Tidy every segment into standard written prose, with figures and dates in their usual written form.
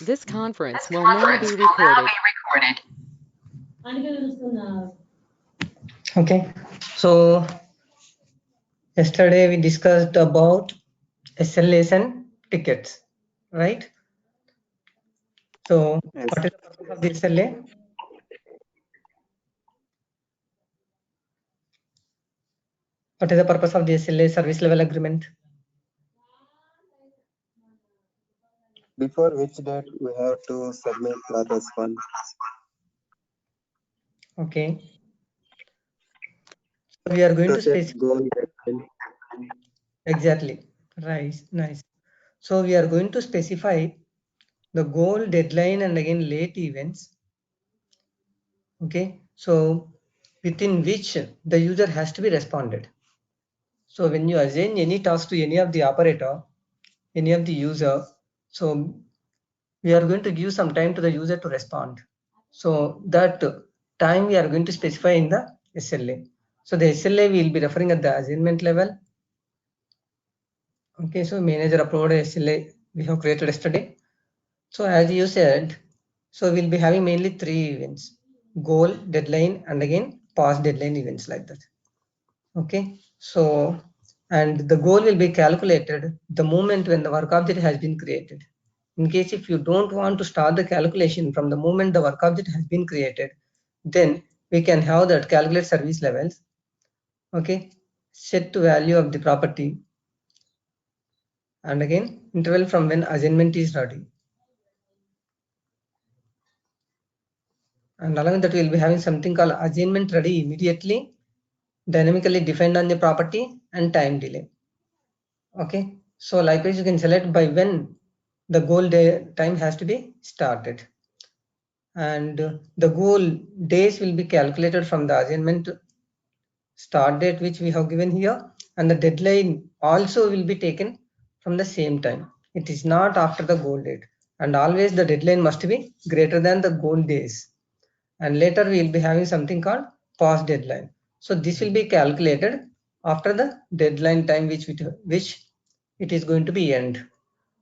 This conference will now be recorded. Okay, so yesterday we discussed about SLAs and tickets, right? So Yes. what is the purpose of the SLA? What is the purpose of the SLA, service level agreement? Before which date we have to submit clause 1? Okay. So we are going to set specify goal deadline. exactly. Right, nice. So we are going to specify the goal, deadline, and again late events. Okay, so within which the user has to be responded. So when you assign any task to any of the operator, any of the user, so we are going to give some time to the user to respond. So that time we are going to specify in the SLA. So the SLA will be referring at the assignment level. Okay, so manager uploaded SLA we have created yesterday. So as you said, so we'll be having mainly 3 events: goal, deadline, and again past deadline events like that. Okay, so and the goal will be calculated the moment when the work object has been created. In case if you don't want to start the calculation from the moment the work object has been created, then we can have that calculate service levels. Okay, set to value of the property, and again interval from when assignment is ready. And along with that, we'll be having something called assignment ready immediately, dynamically defined on the property, and time delay. Okay, so likewise you can select by when the goal day time has to be started, and the goal days will be calculated from the assignment start date which we have given here, and the deadline also will be taken from the same time. It is not after the goal date, and always the deadline must be greater than the goal days. And later we will be having something called past deadline. So this will be calculated after the deadline time which it is going to be end.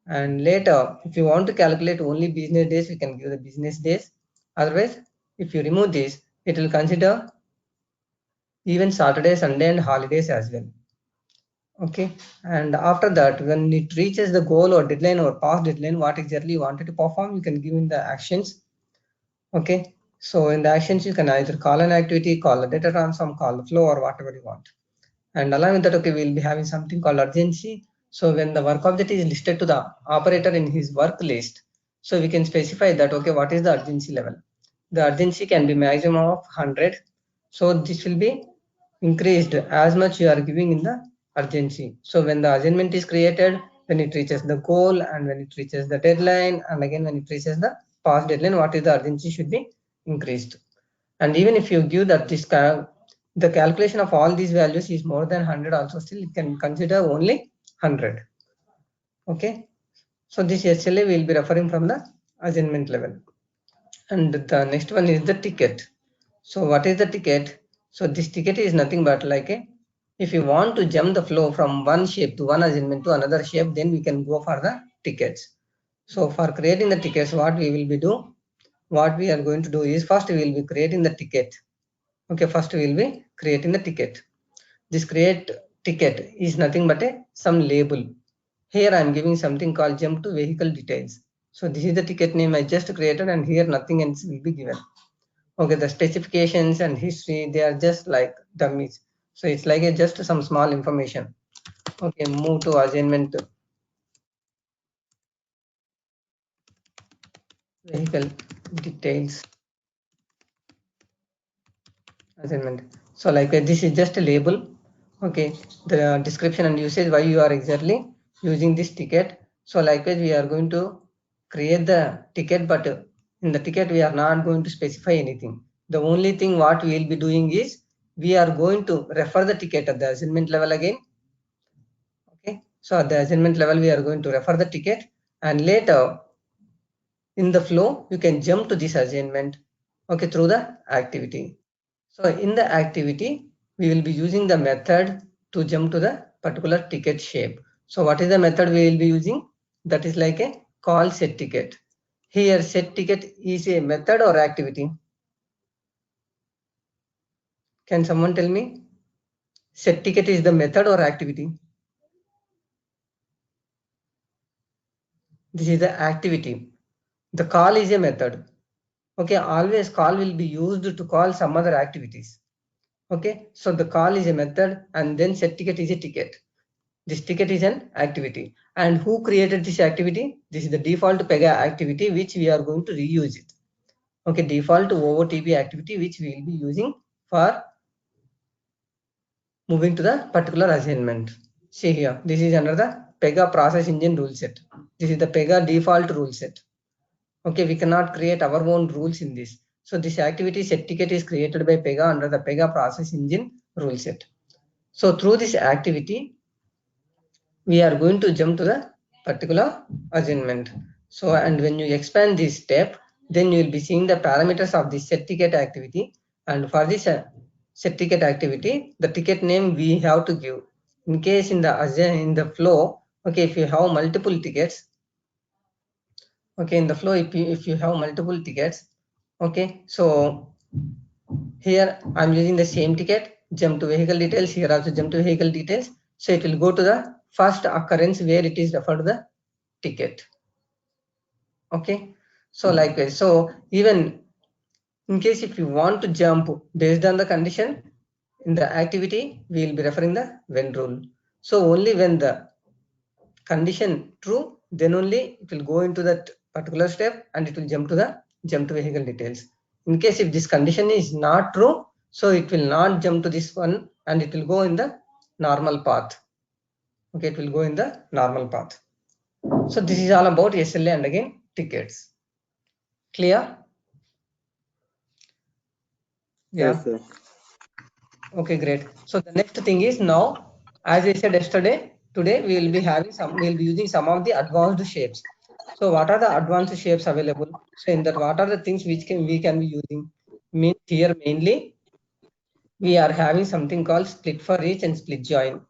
And later, if you want to calculate only business days, we can give the business days. Otherwise, if you remove this, it will consider even Saturday, Sunday, and holidays as well. Okay, and after that, when it reaches the goal or deadline or past deadline, what exactly you wanted to perform, you can give in the actions. Okay, so in the actions, you can either call an activity, call a data transform, call the flow, or whatever you want. And along with that, okay, we'll be having something called urgency. So when the work object is listed to the operator in his work list, so we can specify that, okay, what is the urgency level? The urgency can be maximum of 100. So this will be increased as much you are giving in the urgency. So when the assignment is created, when it reaches the goal, and when it reaches the deadline, and again when it reaches the past deadline, what is the urgency should be increased. And even if you give that the calculation of all these values is more than 100 also, still it can consider only 100. Okay, so this SLA will be referring from the assignment level. And the next one is the ticket. So what is the ticket? So this ticket is nothing but like if you want to jump the flow from one shape to one assignment to another shape, then we can go for the tickets. So for creating the tickets, what we are going to do is first we will be creating the ticket. Okay, first we will be creating the ticket. This create ticket is nothing but some label. Here I am giving something called jump to vehicle details. So this is the ticket name I just created, and here nothing else will be given. Okay, the specifications and history, they are just like dummies. So it's like just some small information. Okay, move to assignment vehicle details assignment. So like this is just a label. Okay, the description and usage, why you are exactly using this ticket. So likewise we are going to create the ticket, but in the ticket we are not going to specify anything. The only thing what we will be doing is we are going to refer the ticket at the assignment level again. Okay, so at the assignment level we are going to refer the ticket, and later in the flow you can jump to this assignment, okay, through the activity. So in the activity, we will be using the method to jump to the particular ticket shape. So what is the method we will be using? That is like a call set ticket. Here set ticket is a method or activity? Can someone tell me? Set ticket is the method or activity? This is the activity. The call is a method. Okay, always call will be used to call some other activities. Okay, so the call is a method and then set ticket is a ticket. This ticket is an activity. And who created this activity? This is the default Pega activity which we are going to reuse it. Okay, default OOTP activity which we will be using for moving to the particular assignment. See here, this is under the Pega process engine rule set. This is the Pega default rule set. Okay, we cannot create our own rules in this. So this activity set ticket is created by Pega under the Pega process engine rule set. So through this activity, we are going to jump to the particular assignment. So, and when you expand this step, then you will be seeing the parameters of the set ticket activity. And for this set ticket activity, the ticket name we have to give. In case in the flow, okay, if you have multiple tickets, okay, in the flow, if you have multiple tickets, okay, so here I'm using the same ticket, jump to vehicle details, here also jump to vehicle details. So it will go to the first occurrence where it is referred to the ticket. Okay, so likewise, so even in case if you want to jump based on the condition in the activity, we will be referring the when rule. So only when the condition true, then only it will go into that particular step and it will jump to vehicle details. In case if this condition is not true, so it will not jump to this one and it will go in the normal path. Okay, it will go in the normal path. So this is all about SLA and again tickets. Clear? Yeah. Yes, sir. Okay, great. So the next thing is now, as I said yesterday, today we will be using some of the advanced shapes. So what are the advanced shapes available? So in that, what are the things which we can be using? Means here mainly we are having something called split for each and split join.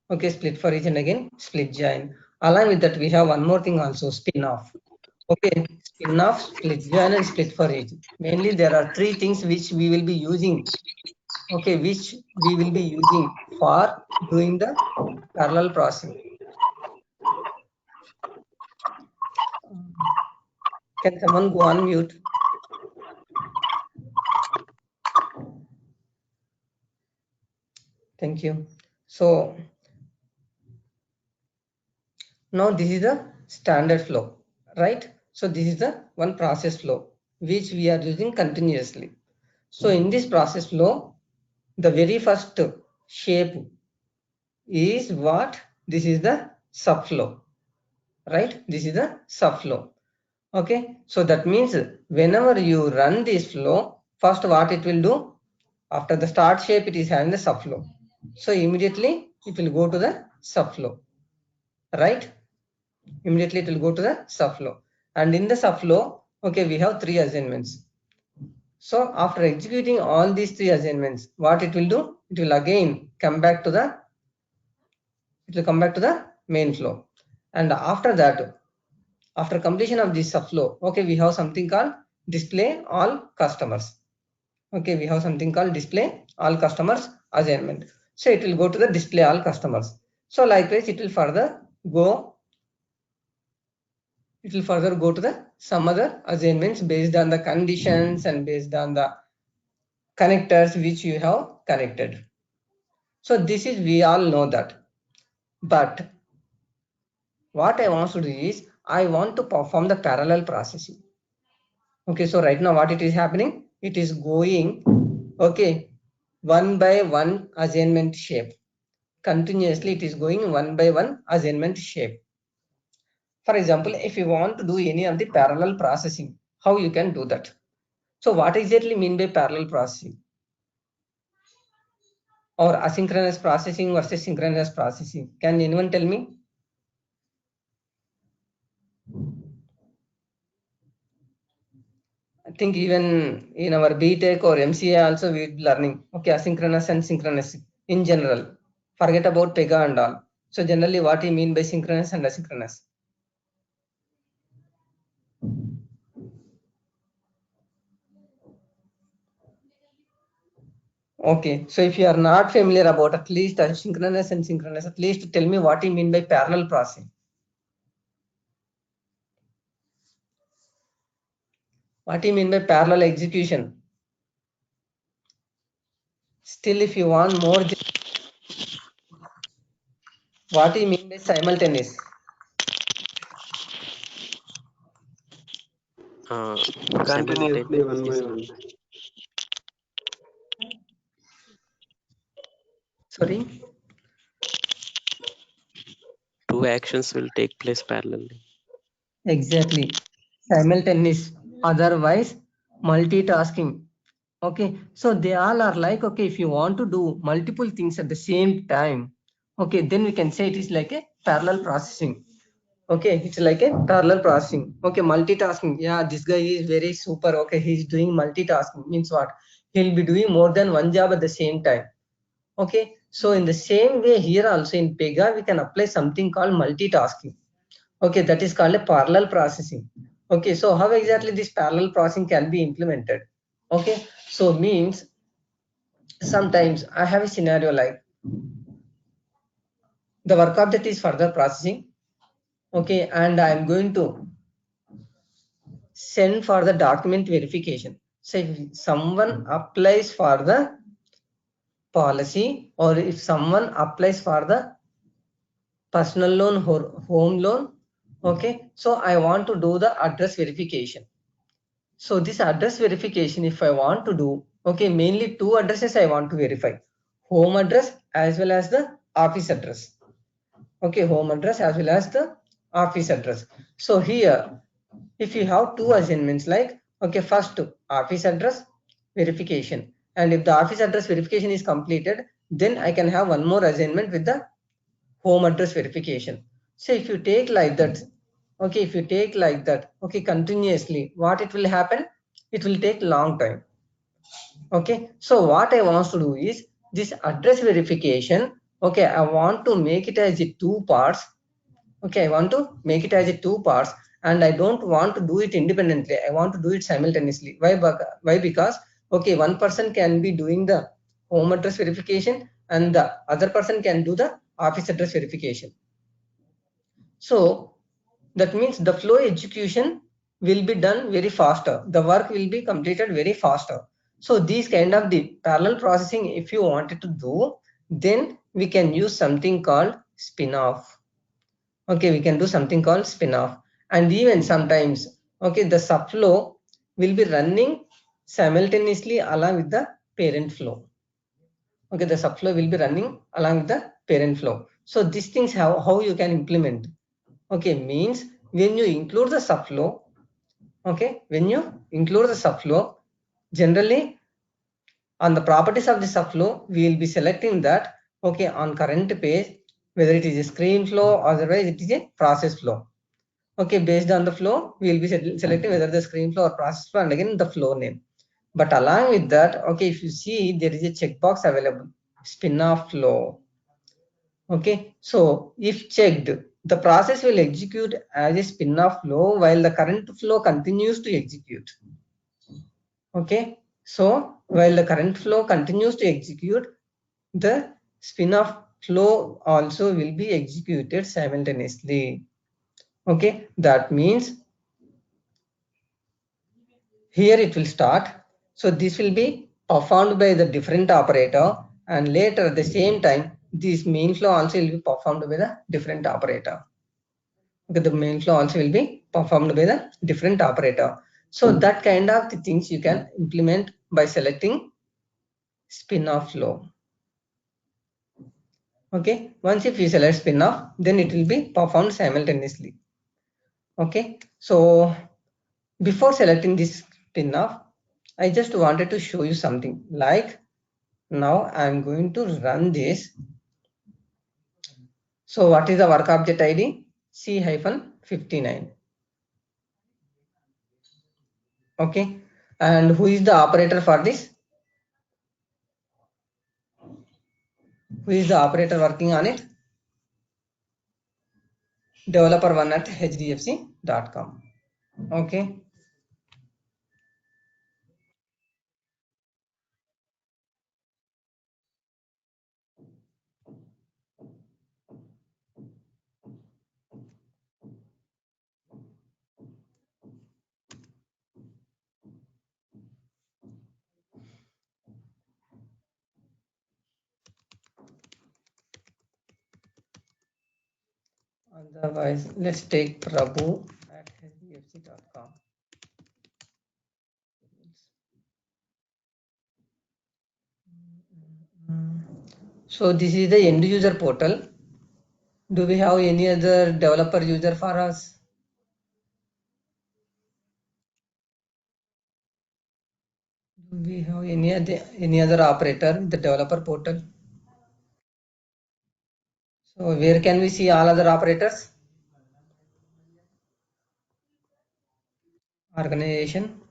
Okay, split for each and again split join. Along with that, we have one more thing also, spin off. Okay, spin off, split join, and split for each. Mainly there are three things which we will be using. Okay, which we will be using for doing the parallel processing. Can someone go on mute? Thank you. So now this is the standard flow, right? So this is the one process flow which we are using continuously. So in this process flow, the very first shape is what? This is the subflow, right? This is the subflow. Okay, so that means whenever you run this flow, first what it will do? After the start shape, it is having the subflow. So immediately it will go to the subflow, right? Immediately it will go to the subflow. And in the subflow, okay, we have three assignments. So after executing all these three assignments, what it will do? It will again come back to the main flow. And after that, after completion of this subflow, okay, we have something called display all customers. Okay, we have something called display all customers assignment. So it will go to the display all customers. So likewise, it will further go to the some other assignments based on the conditions and based on the connectors which you have connected. So this is, we all know that. But what I want to do is, I want to perform the parallel processing. Okay, so right now what it is happening? It is going, okay, one by one assignment shape. Continuously it is going one by one assignment shape. For example, if you want to do any of the parallel processing, how you can do that? So what exactly mean by parallel processing? Or asynchronous processing versus synchronous processing? Can anyone tell me? I think even in our BTech or MCA also we're learning, okay, asynchronous and synchronous in general. Forget about Pega and all. So generally what you mean by synchronous and asynchronous? Okay, so if you are not familiar about at least asynchronous and synchronous, at least tell me what you mean by parallel processing. What do you mean by parallel execution? Still, if you want more, what do you mean by simultaneous? Continuously one by one. Sorry? Two actions will take place parallelly. Exactly. Simultaneous, otherwise multitasking. Okay, so they all are like, okay, if you want to do multiple things at the same time, okay, then we can say it is like a parallel processing. Okay, it's like a parallel processing. Okay, multitasking. Yeah, this guy is very super. Okay, he's doing multitasking. Means what? He'll be doing more than one job at the same time. Okay, so in the same way here also in Pega, we can apply something called multitasking. Okay, that is called a parallel processing. Okay, so how exactly this parallel processing can be implemented? Okay, so means sometimes I have a scenario like the work object is further processing. Okay, and I'm going to send for the document verification. So if someone applies for the policy or if someone applies for the personal loan or home loan, okay, so I want to do the address verification. So this address verification, if I want to do, okay, mainly two addresses I want to verify, home address as well as the office address. Okay, home address as well as the office address. So here, if you have two assignments like, okay, first office address verification, and if the office address verification is completed, then I can have one more assignment with the home address verification. So if you take like that, okay, if you take like that, okay, continuously, what it will happen? It will take long time. Okay, so what I want to do is this address verification. Okay, I want to make it as a two parts. Okay, I want to make it as a two parts, and I don't want to do it independently. I want to do it simultaneously. Why? Why? Because okay, one person can be doing the home address verification, and the other person can do the office address verification. So that means the flow execution will be done very faster. The work will be completed very faster. So these kind of the parallel processing, if you wanted to do, then we can use something called spin-off. Okay, we can do something called spin-off. And even sometimes, okay, the subflow will be running simultaneously along with the parent flow. Okay, the subflow will be running along with the parent flow. So these things how you can implement. Okay, means when you include the subflow, okay, when you include the subflow, generally on the properties of the subflow, we will be selecting that, okay, on current page, whether it is a screen flow or otherwise it is a process flow. Okay, based on the flow, we will be selecting whether the screen flow or process flow and again the flow name. But along with that, okay, if you see there is a checkbox available, spin-off flow. Okay, so if checked, the process will execute as a spin-off flow while the current flow continues to execute. Okay, so while the current flow continues to execute, the spin-off flow also will be executed simultaneously. Okay, that means here it will start. So this will be performed by the different operator, and later at the same time, this main flow also will be performed by the different operator. Okay, the main flow also will be performed by the different operator. So that kind of the things you can implement by selecting spin-off flow. Okay, once if you select spin-off, then it will be performed simultaneously. Okay, so before selecting this spin-off, I just wanted to show you something like now I'm going to run this. So what is the work object ID? C-59. Okay, and who is the operator for this? Who is the operator working on it? Developer1@hdfc.com. Okay, Otherwise, let's take Prabhu at hdfc.com. So this is the end user portal. Do we have any other developer user for us? Do we have any other operator in the developer portal? So where can we see all other operators? Organization,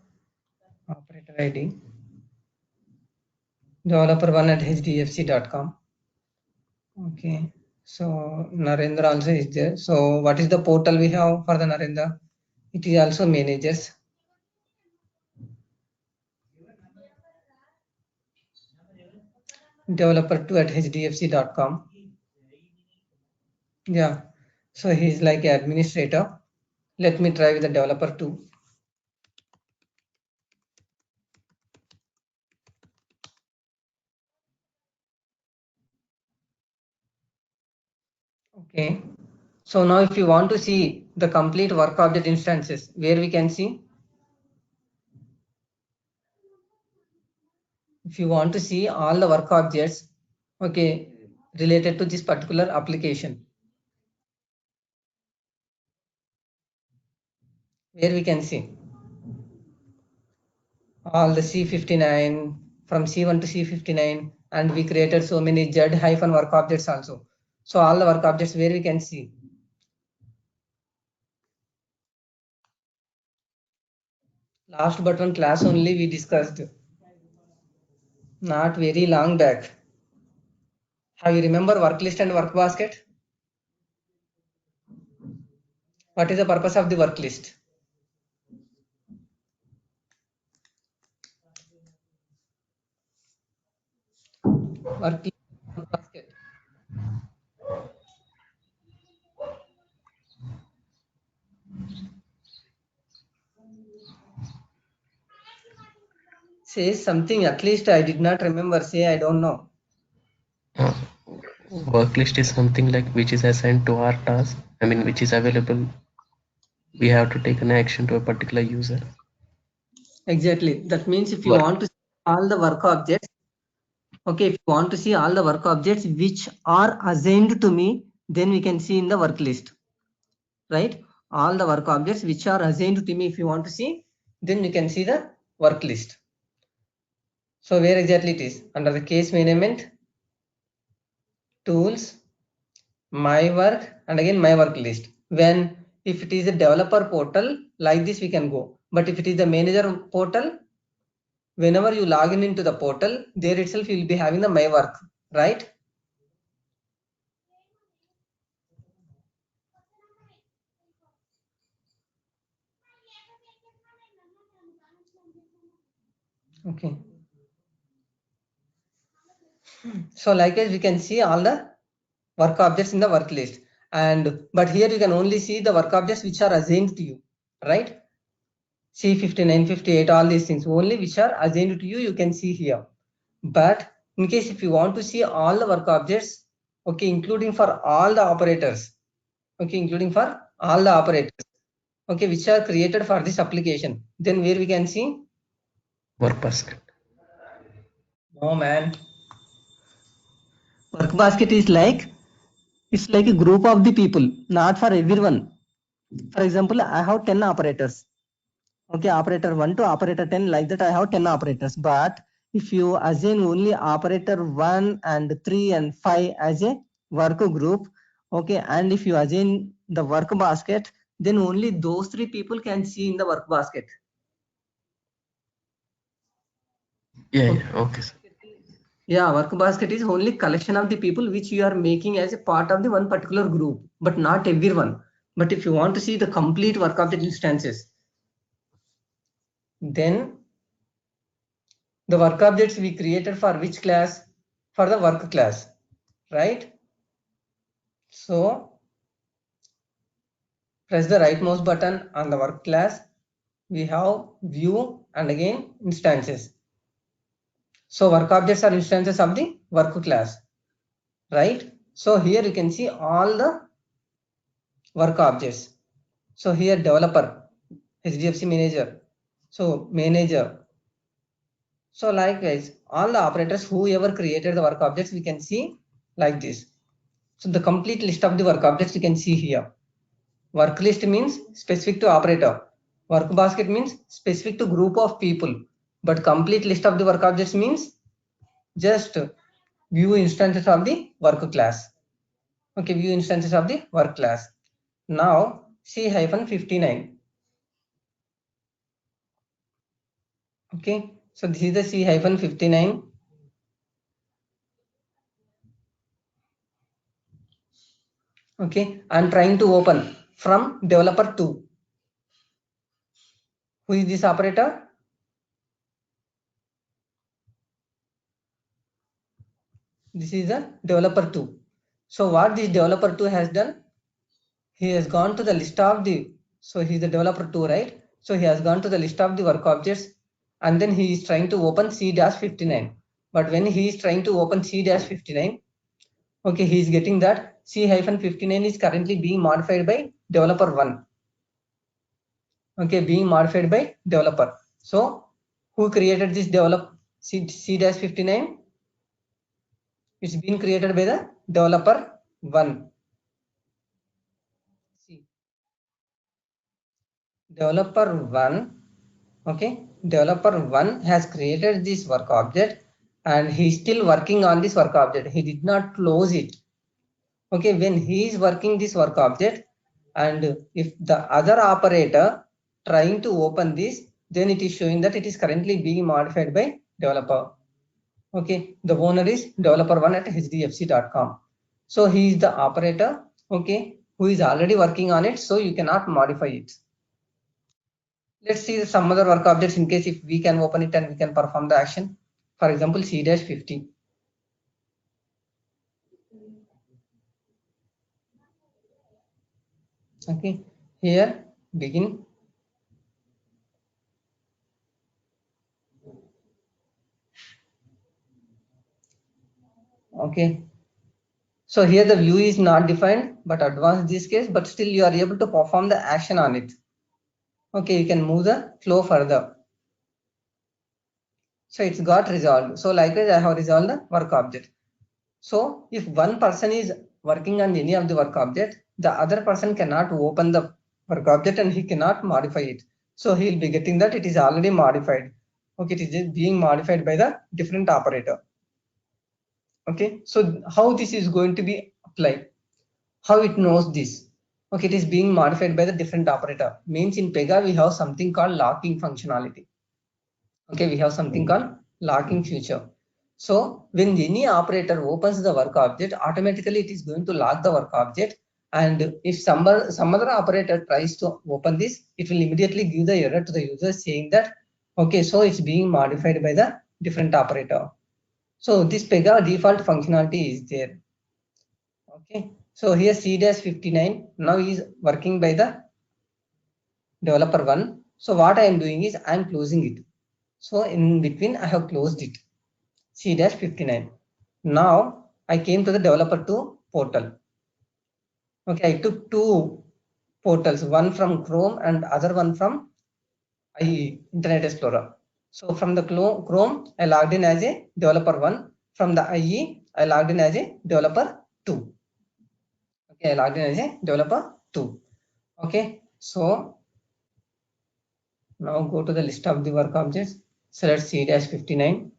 operator ID, developer1 at hdfc.com. Okay, so Narendra also is there. So what is the portal we have for the Narendra? It is also managers. Developer2 at hdfc.com. Yeah, so he's like administrator. Let me try with the developer2. Okay, so now if you want to see the complete work object instances, where we can see? If you want to see all the work objects, okay, related to this particular application, where we can see all the C59 from C1 to C59, and we created so many Z-work objects also. So all the work objects where we can see. Last but one class only we discussed, not very long back. Have you remember work list and work basket? What is the purpose of the work list? Work list, work basket. Say something, at least I did not remember. Say I don't know. Work list is something like which is assigned to our task. I mean, which is available. We have to take an action to a particular user. Exactly. That means if you Work. want to see all the work objects, okay, if you want to see all the work objects which are assigned to me, then we can see in the work list, right? All the work objects which are assigned to me, if you want to see, then you can see the work list. So where exactly it is? Under the case management, tools, my work, and again my work list. When if it is a developer portal, like this we can go. But if it is the manager portal, whenever you log in into the portal, there itself you will be having the my work, right? Okay. So likewise, we can see all the work objects in the work list. And but here you can only see the work objects which are assigned to you, right? C59, 58, all these things only which are assigned to you, you can see here. But in case if you want to see all the work objects, okay, including for all the operators, okay, including for all the operators, okay, which are created for this application, then where we can see? Work basket. No man. Work basket is like, it's like a group of the people, not for everyone. For example, I have 10 operators. Okay, operator 1 to operator 10, like that I have 10 operators. But if you assign only operator 1 and 3 and 5 as a work group, okay, and if you assign the work basket, then only those 3 people can see in the work basket. Yeah, yeah, okay, sir. Yeah, work basket is only collection of the people which you are making as a part of the one particular group, but not everyone. But if you want to see the complete work object instances, then the work objects we created for which class? For the work class, right? So press the right mouse button on the work class. We have view and again instances. So work objects are instances of the work class, right? So here you can see all the work objects. So here developer, HDFC manager, so manager. So likewise, all the operators, whoever created the work objects, we can see like this. So the complete list of the work objects you can see here. Work list means specific to operator. Work basket means specific to group of people. But complete list of the work objects means just view instances of the work class. Okay, view instances of the work class. Now C-59. Okay, so this is the C-59. Okay, I'm trying to open from developer 2. Who is this operator? This is the developer 2. So what this developer 2 has done, he has gone to the list of the, so he is the developer 2, right? So he has gone to the list of the work objects, and then he is trying to open C-59. But when he is trying to open C-59, okay, he is getting that C-59 is currently being modified by developer 1. Okay, being modified by developer. So who created this develop C-59? It's been created by the developer 1. See, developer 1, okay, developer 1 has created this work object and he is still working on this work object. He did not close it. Okay, when he is working this work object, and if the other operator trying to open this, then it is showing that it is currently being modified by developer. Okay, the owner is developer1 at hdfc.com. So he is the operator, okay, who is already working on it, so you cannot modify it. Let's see some other work objects in case if we can open it and we can perform the action. For example, C-50. Okay, here begin. Okay, so here the view is not defined but advanced this case, but still you are able to perform the action on it. Okay, you can move the flow further. So it's got resolved. So likewise, I have resolved the work object. So if one person is working on any of the work object, the other person cannot open the work object and he cannot modify it. So he will be getting that it is already modified. Okay, it is being modified by the different operator. Okay, so how this is going to be applied? How it knows this? Okay, it is being modified by the different operator. Means in Pega we have something called locking functionality. Okay, we have something called locking feature. So when any operator opens the work object, automatically it is going to lock the work object. And if some other operator tries to open this, it will immediately give the error to the user saying that, okay, so it's being modified by the different operator. So this Pega default functionality is there. Okay, so here C-59 now is working by the developer 1. So what I am doing is I am closing it. So in between I have closed it. C-59. Now I came to the developer 2 portal. Okay, I took two portals, one from Chrome and other one from IE, Internet Explorer. So from the Chrome, I logged in as a developer 1. From the IE, I logged in as a developer 2. Okay, I logged in as a developer 2. Okay, so now go to the list of the work objects, select C-59.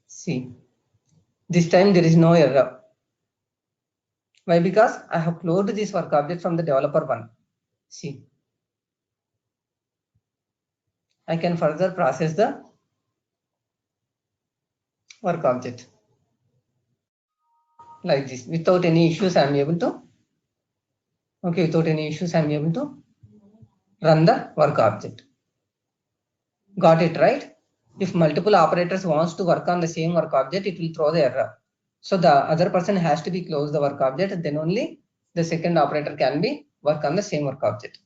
See, this time there is no error. Why? Because I have closed this work object from the developer 1. See, I can further process the work object like this without any issues. I am able to, okay, without any issues I am able to run the work object. Got it, right? If multiple operators wants to work on the same work object, it will throw the error. So the other person has to be close the work object, then only the second operator can be work on the same work object.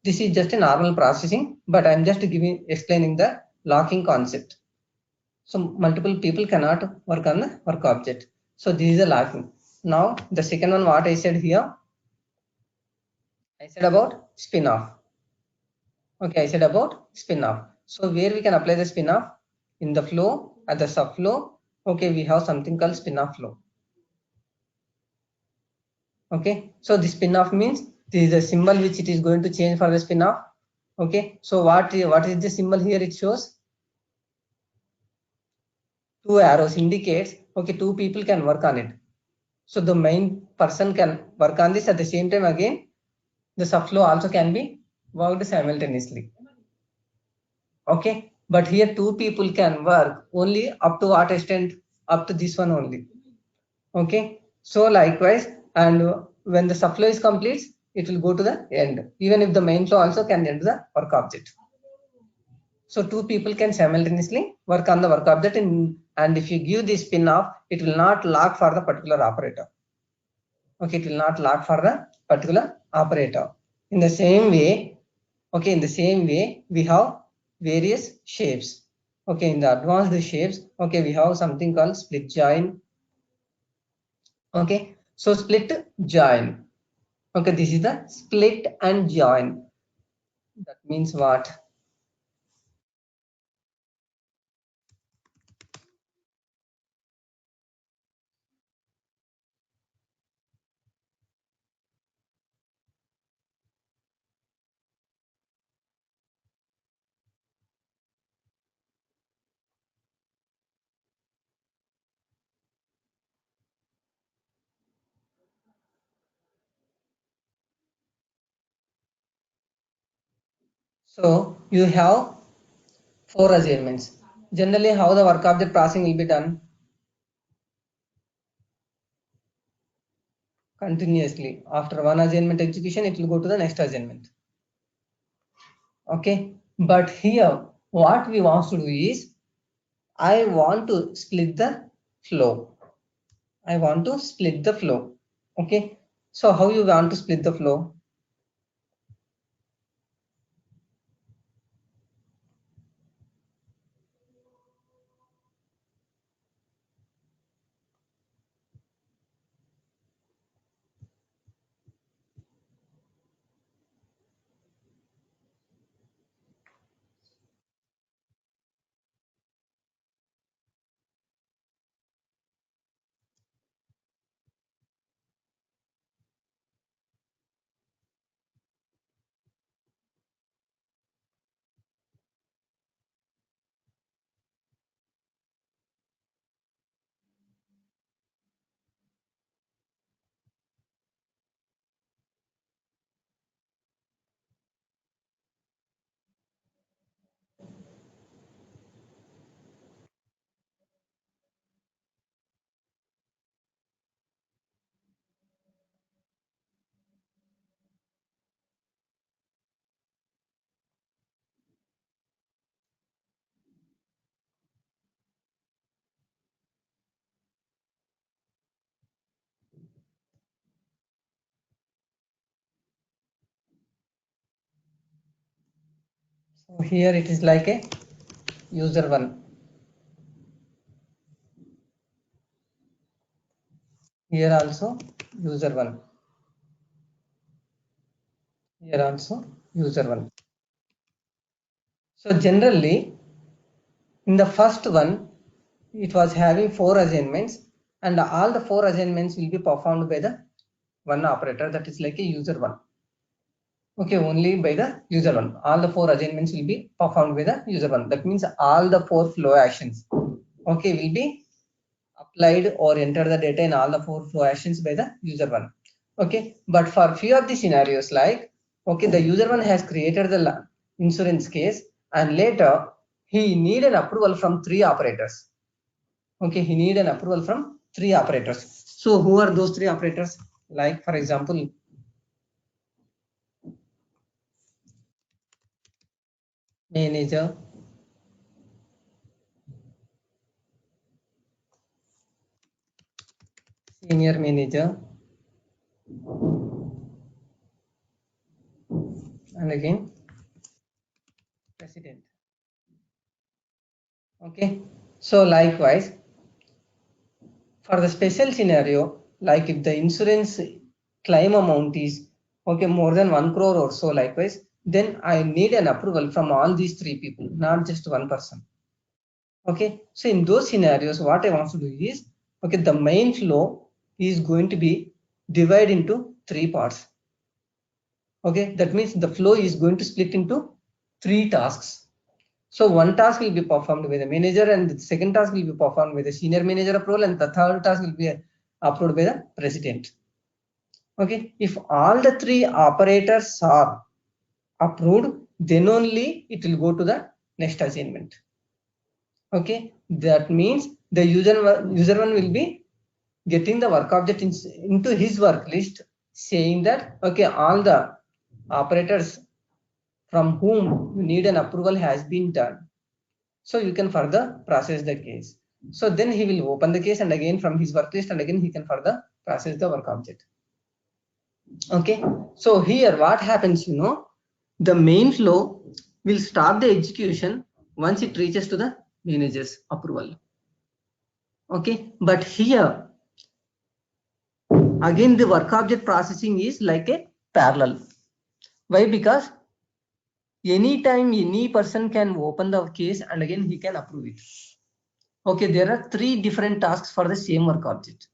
This is just a normal processing, but I'm just explaining the locking concept. So multiple people cannot work on the work object. So this is the locking. Now the second one, what I said here, I said about spin off. Okay, I said about spin off. So where we can apply the spin off? In the flow, at the subflow. Okay, we have something called spin off flow. Okay, so the spin off means this is the symbol which it is going to change for the spin off. Okay, so what is the symbol here? It shows two arrows, indicates okay, two people can work on it. So the main person can work on this, at the same time again the subflow also can be worked simultaneously. Okay, but here two people can work only up to what extent? Up to this one only. Okay, so likewise, and when the subflow is complete, it will go to the end. Even if the main flow also can end the work object. So two people can simultaneously work on the work object, and if you give this spin off, it will not lock for the particular operator. Okay, it will not lock for the particular operator. In the same way, okay, in the same way, we have various shapes. Okay, in the advanced shapes, okay, we have something called split join. Okay, so split join. Okay, this is the split and join. That means what? So you have four assignments. Generally, how the work object processing will be done? Continuously. After one assignment execution, it will go to the next assignment. Okay, but here what we want to do is, I want to split the flow. I want to split the flow. Okay, so how you want to split the flow? So here it is like a user one. Here also user one. Here also user one. So generally, in the first one, it was having four assignments, and all the four assignments will be performed by the one operator, that is like a user one. Okay, only by the user one. All the four assignments will be performed by the user one. That means all the four flow actions, okay, will be applied or enter the data in all the four flow actions by the user one. Okay, but for few of the scenarios, like okay, the user one has created the insurance case, and later he need an approval from three operators. Okay, he need an approval from three operators. So who are those three operators? Like for example, manager, senior manager, and again president. Okay, so likewise, For the special scenario, like if the insurance claim amount is more than 1 crore or so, likewise, then I need an approval from all these three people, not just one person. Okay, so in those scenarios, what I want to do is, the main flow is going to be divided into three parts. Okay, that means the flow is going to split into three tasks. So one task will be performed by the manager, and the second task will be performed by the senior manager approval, and the third task will be approved by the president. Okay, if all the three operators are approved, then only it will go to the next assignment. Okay, that means the user one will be getting the work object into his work list, saying that all the operators from whom you need an approval has been done, so you can further process the case. So then he will open the case, and again from his work list, and again he can further process the work object. Okay, so here what happens, the main flow will start the execution once it reaches to the manager's approval. Okay, but here again the work object processing is like a parallel. Why? Because anytime any person can open the case and again he can approve it. Okay, there are three different tasks for the same work object.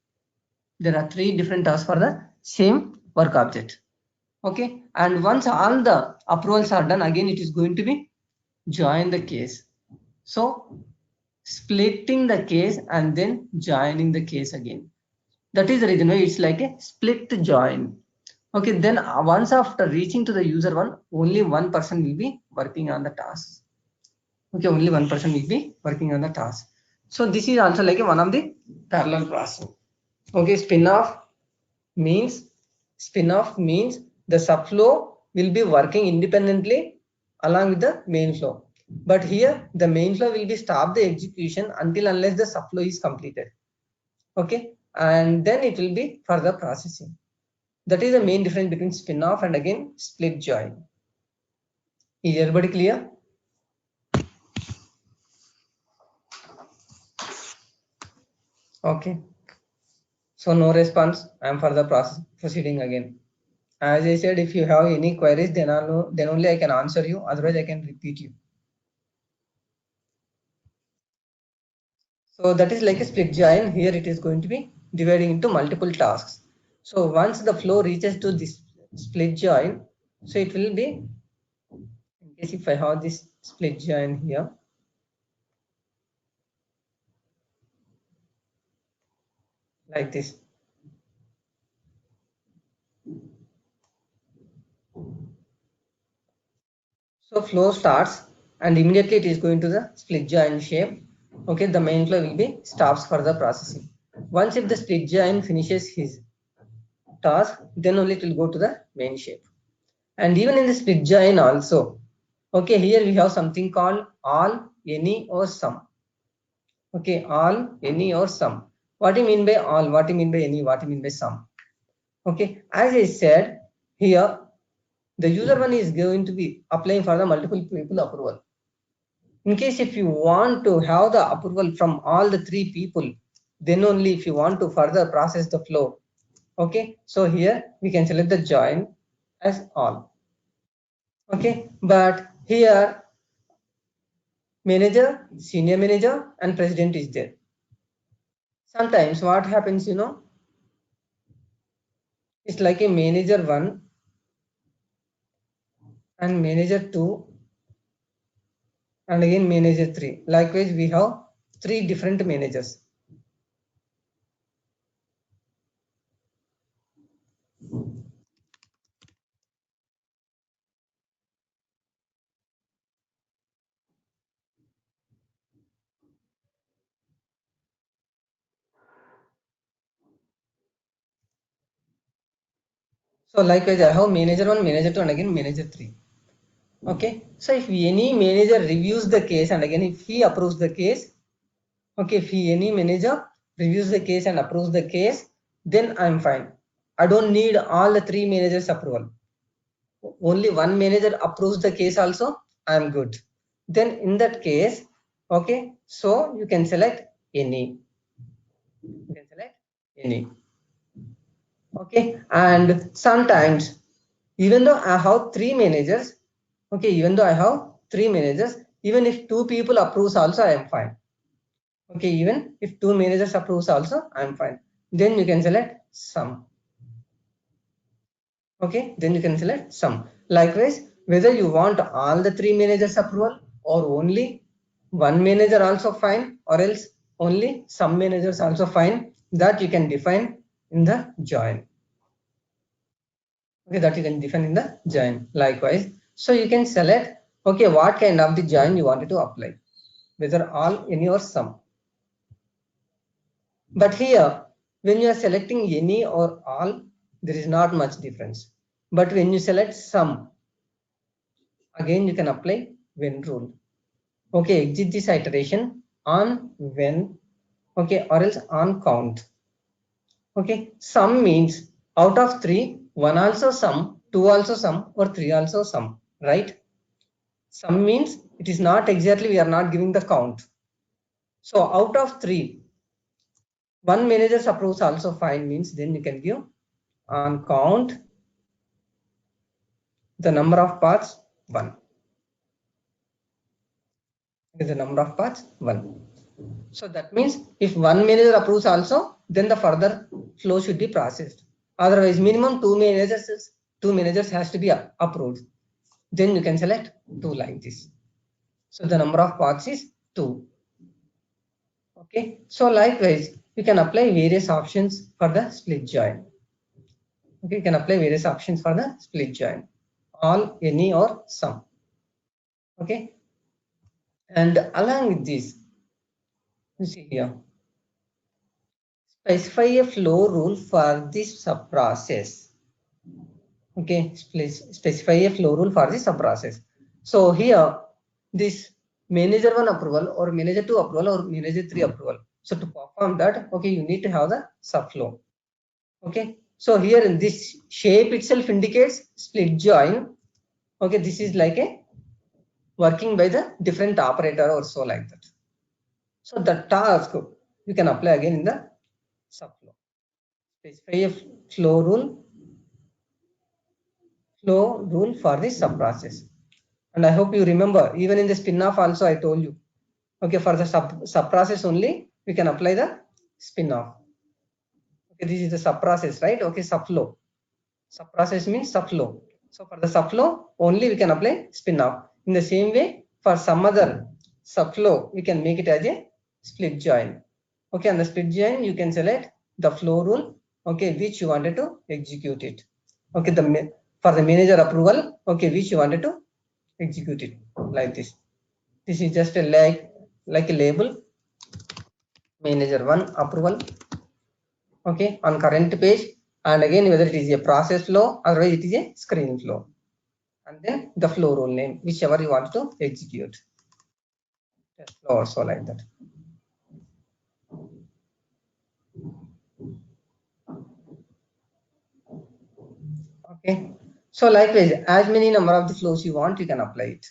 There are three different tasks for the same work object. Okay, and once all the approvals are done, again it is going to be join the case. So splitting the case and then joining the case again. That is the reason why it's like a split join. Okay, then once after reaching to the user one, only one person will be working on the task. Okay, only one person will be working on the task. So this is also like one of the parallel process. Okay, spin-off means the subflow will be working independently along with the main flow. But here the main flow will be stop the execution until unless the subflow is completed. Okay, and then it will be further processing. That is the main difference between spin-off and again split join. Is everybody clear? Okay. So no response. I am further proceeding again. As I said, if you have any queries, then only I can answer you. Otherwise, I can repeat you. So that is like a split join. Here it is going to be dividing into multiple tasks. So once the flow reaches to this split join, so it will be, in case if I have this split join here, like this. So flow starts and immediately it is going to the split join shape. Okay, the main flow will be stops for the processing. Once if the split join finishes his task, then only it will go to the main shape. And even in the split join also, okay, here we have something called all, any or some. Okay, all, any or some. What do you mean by all? What do you mean by any? What do you mean by some? Okay, as I said here, the user one is going to be applying for the multiple people approval. In case if you want to have the approval from all the three people, then only if you want to further process the flow. Okay, so here we can select the join as all. Okay, but here manager, senior manager and president is there. Sometimes what happens, it's like a manager 1 and manager 2 and again manager 3. Likewise, we have 3 different managers. So likewise, I have manager 1, manager 2 and again manager 3. Okay, so if any manager reviews the case and again if he approves the case, okay, if any manager reviews the case and approves the case, then I'm fine. I don't need all the 3 managers approval. Only one manager approves the case also, I'm good. Then in that case, okay, so you can select any. You can select any. Okay, and sometimes even though I have 3 managers, okay, even though I have 3 managers, even if 2 people approves also, I am fine. Okay, even if 2 managers approves also, I am fine. Then you can select sum. Okay, then you can select sum. Likewise, whether you want all the 3 managers approval or only 1 manager also fine, or else only some managers also fine, that you can define in the join. Okay, that you can define in the join. Likewise, so you can select, okay, what kind of the join you wanted to apply, whether all, any or some. But here, when you are selecting any or all, there is not much difference. But when you select some, again you can apply when rule. Okay, exit this iteration on when, okay, or else on count. Okay, sum means out of 3, 1 also sum, 2 also sum, or 3 also sum, right? Sum means it is not exactly, we are not giving the count. So out of 3, 1 manager's approves also fine, means then you can give on count the number of parts 1. Is the number of parts 1. So that means if 1 manager approves also, then the further flow should be processed. Otherwise, minimum 2 managers has to be approved. Then you can select 2 like this. So the number of parts is 2. Okay. So likewise, you can apply various options for the split join. Okay, you can apply various options for the split join. All, any, or some. Okay. And along with this, you see here, specify a flow rule for this subprocess. Okay, specify a flow rule for this subprocess. So here, this manager 1 approval or manager 2 approval or manager 3 approval. So to perform that, okay, you need to have the subflow. Okay, so here in this shape itself indicates split join. Okay, this is like a working by the different operator or so like that. So the task you can apply again in the subflow. Specify a flow rule for this subprocess. And I hope you remember, even in the spin-off also I told you. Okay, for the subprocess only, we can apply the spin-off. Okay, this is the subprocess, right? Okay, subflow. Subprocess means subflow. So for the subflow only we can apply spin-off. In the same way, for some other subflow, we can make it as a split join. Okay, and the split join, you can select the flow rule, okay, which you wanted to execute it. Okay, for the manager approval, okay, which you wanted to execute it like this. This is just a like a label, manager 1 approval, okay, on current page, and again whether it is a process flow, otherwise it is a screen flow, and then the flow rule name, whichever you want to execute. Test flow or so like that. Okay, so likewise, as many number of the flows you want, you can apply it.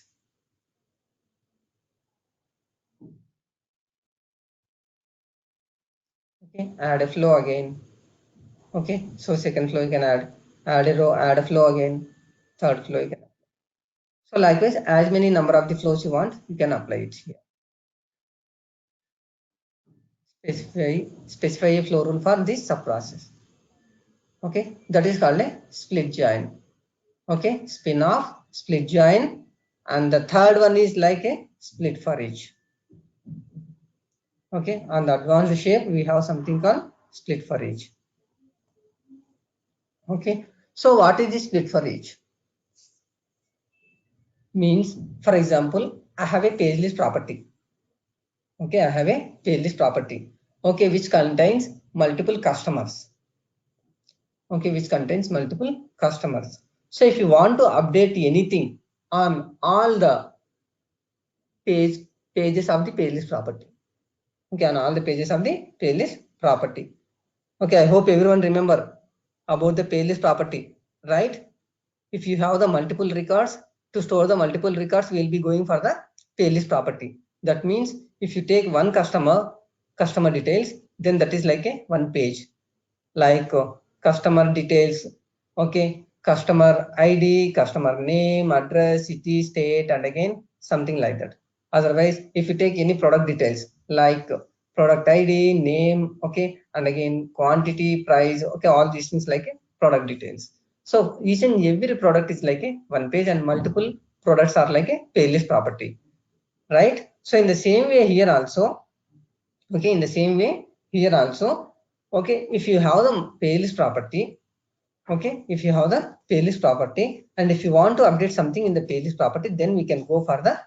Okay, add a flow again. Okay, so second flow you can add a row, add a flow again, third flow you can. So likewise, as many number of the flows you want, you can apply it here. Specify a flow rule for this subprocess. Okay, that is called a split join. Okay, spin off, split join, and the third one is like a split for each. Okay, on the advanced shape we have something called split for each. Okay, so what is the split for each? Means, for example, I have a page list property. Okay, I have a page list property. Okay, which contains multiple customers. Okay, which contains multiple customers. So if you want to update anything on all the pages of the page list property. Okay, on all the pages of the page list property. Okay, I hope everyone remember about the page list property, right? If you have the multiple records, to store the multiple records, we will be going for the page list property. That means if you take one customer details, then that is like a one page. like customer details, okay, customer ID, customer name, address, city, state, and again something like that. Otherwise, if you take any product details like product ID, name, okay, and again quantity, price, okay, all these things like product details. So each and every product is like a one page, and multiple products are like a paylist property, right? So in the same way here also, okay, in the same way here also, okay, if you have the paylist property, okay, if you have the paylist property, and if you want to update something in the paylist property, then we can go for the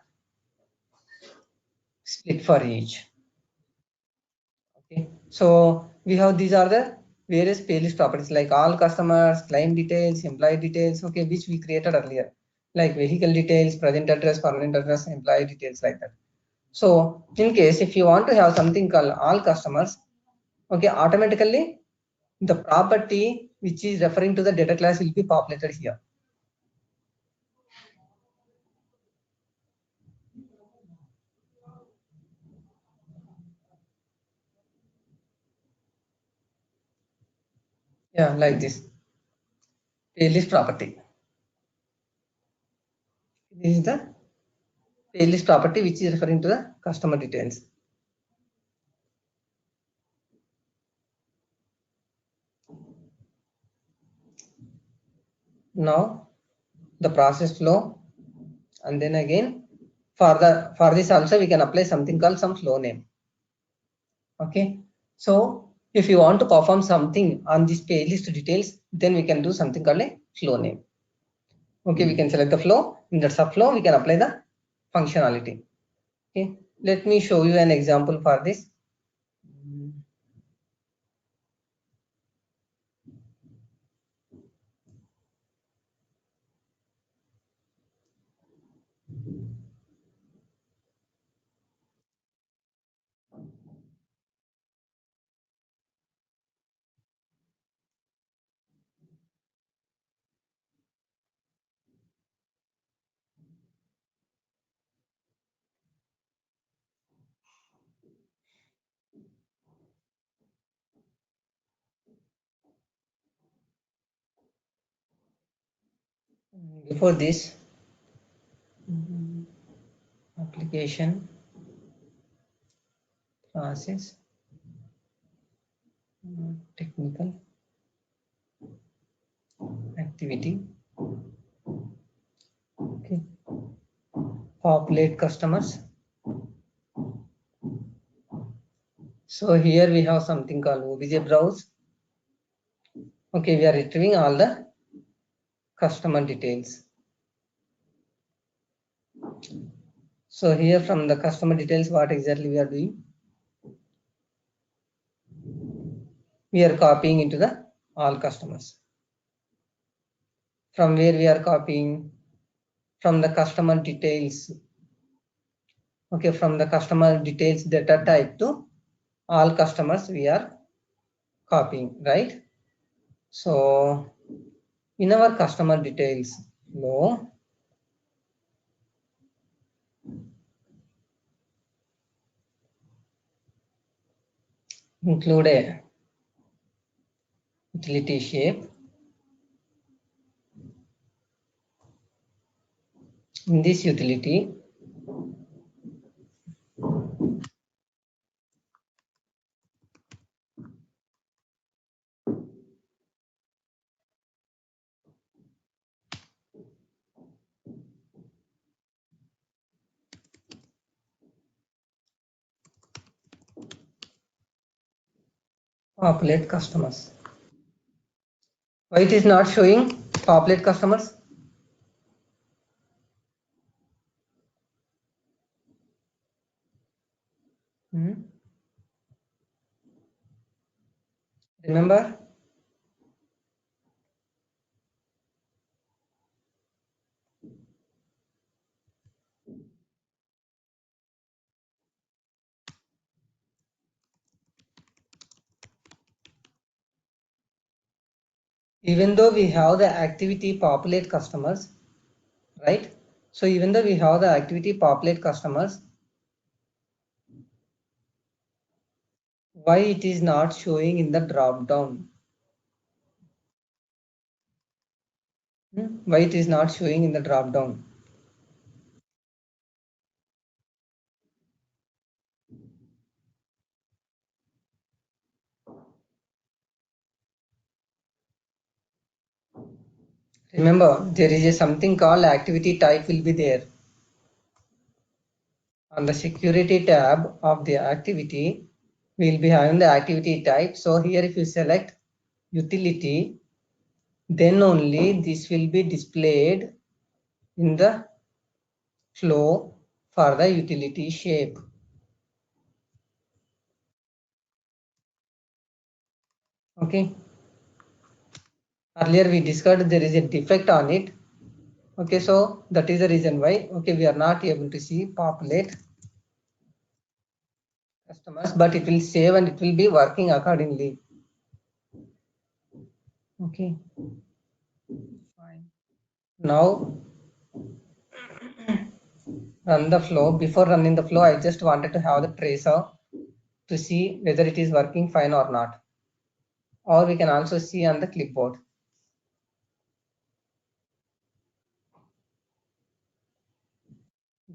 split for each. Okay, so we have, these are the various paylist properties like all customers, client details, employee details, okay, which we created earlier, like vehicle details, present address, permanent address, employee details, like that. So in case if you want to have something called all customers, okay, automatically the property which is referring to the data class will be populated here. Yeah, like this paylist property. This is the paylist property which is referring to the customer details. Now the process flow, and then again for this also we can apply something called some flow name. Okay, so if you want to perform something on this paylist details, then we can do something called a flow name. Okay, we can select the flow. In that subflow we can apply the functionality. Okay, let me show you an example for this. Before this, application process technical activity, okay, populate customers. So here we have something called OBJ browse. Okay, we are retrieving all the customer details. So here from the customer details, what exactly we are doing? We are copying into the all customers. From where we are copying? From the customer details. Okay, from the customer details data type to all customers we are copying, right? So in our customer details flow, include a utility shape. In this utility, populate customers. Why it is not showing populate customers? Remember? Even though we have the activity populate customers, right? So even though we have the activity populate customers, why it is not showing in the drop down? Why it is not showing in the drop down? Remember, there is a something called activity type will be there. On the security tab of the activity, we will be having the activity type. So here if you select utility, then only this will be displayed in the flow for the utility shape. Okay. Earlier we discussed there is a defect on it. Okay, so that is the reason why, okay, we are not able to see populate customers, but it will save and it will be working accordingly. Okay, fine. Now run the flow. Before running the flow, I just wanted to have the tracer to see whether it is working fine or not. Or we can also see on the clipboard.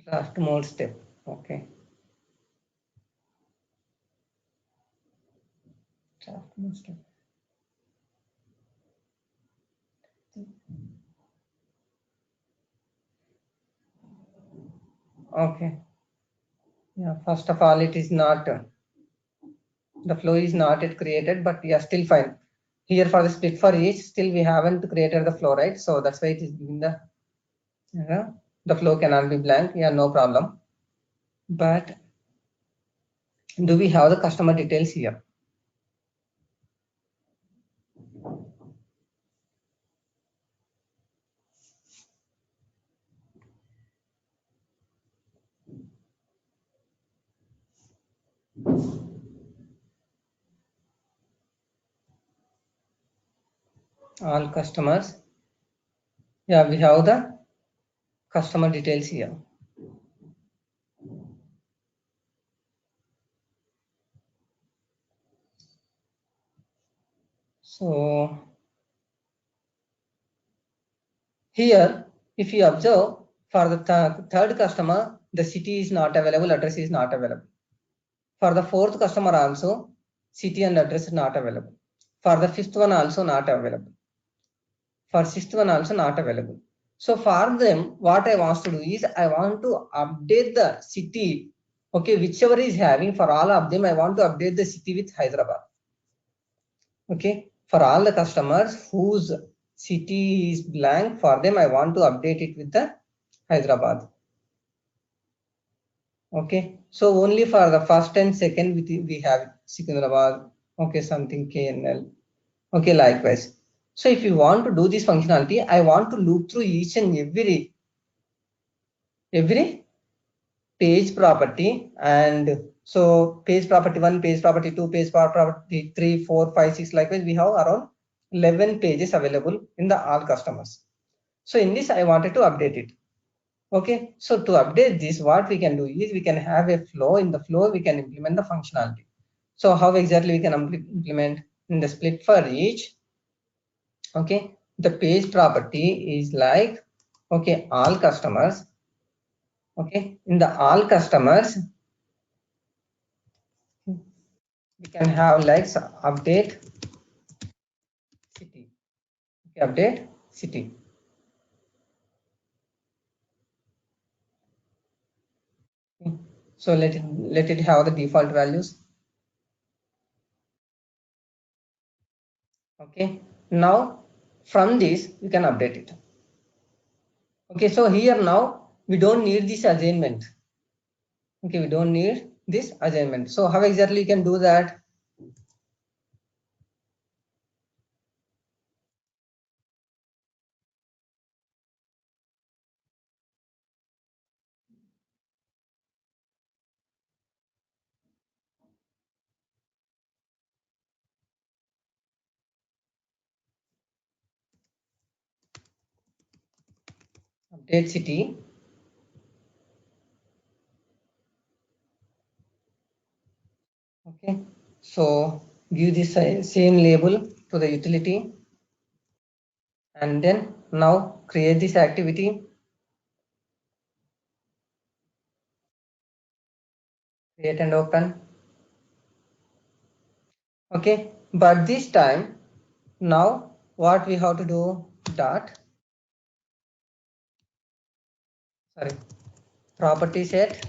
Draft mode step. Okay. Draft mode step. Okay. Yeah, first of all, it is not, the flow is not yet created, but we are still fine. Here for the split for each, still we haven't created the flow, right? So that's why it is giving the flow cannot be blank. Yeah, no problem. But do we have the customer details here? All customers. Yeah, we have the customer details here. So here, if you observe for the third customer, the city is not available, address is not available. For the fourth customer also, city and address is not available. For the fifth one also not available. For sixth one also not available. So for them, what I want to do is I want to update the city. Okay, whichever is having for all of them, I want to update the city with Hyderabad. Okay, for all the customers whose city is blank, for them I want to update it with the Hyderabad. Okay, so only for the first and second we have Secunderabad. Okay, something KNL. Okay, likewise. So if you want to do this functionality, I want to loop through each and every page property, and so page property 1, page property 2, page property 3, 4, 5, 6, likewise we have around 11 pages available in the all customers. So in this I wanted to update it. Okay, so to update this, what we can do is we can have a flow. In the flow we can implement the functionality. So how exactly we can implement? In the split for each, okay, the page property is like, okay, all customers. Okay, in the all customers we can have like update city. Okay, update city. Okay. So let it have the default values. Okay, now from this we can update it. Okay, so here now we don't need this assignment. Okay, we don't need this assignment. So how exactly you can do that? Update city. Okay, so give this same label to the utility And then now create this activity. Create and open. Okay, but this time now what we have to do, dot, sorry, property set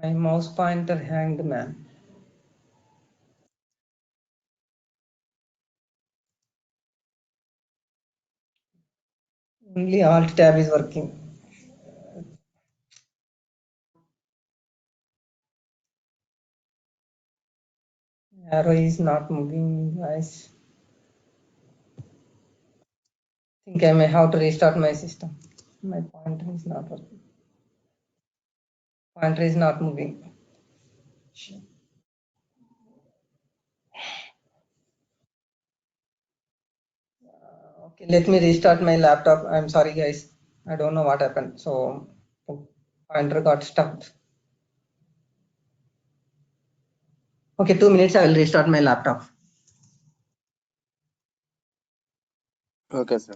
my mouse pointer hanged, man. Only alt tab is working. Arrow is not moving, guys. Think I may have to restart my system. My pointer is not working. Pointer is not moving. Okay, let me restart my laptop. I'm sorry, guys. I don't know what happened. So pointer got stuck. Okay, 2 minutes. I will restart my laptop. Okay, sir.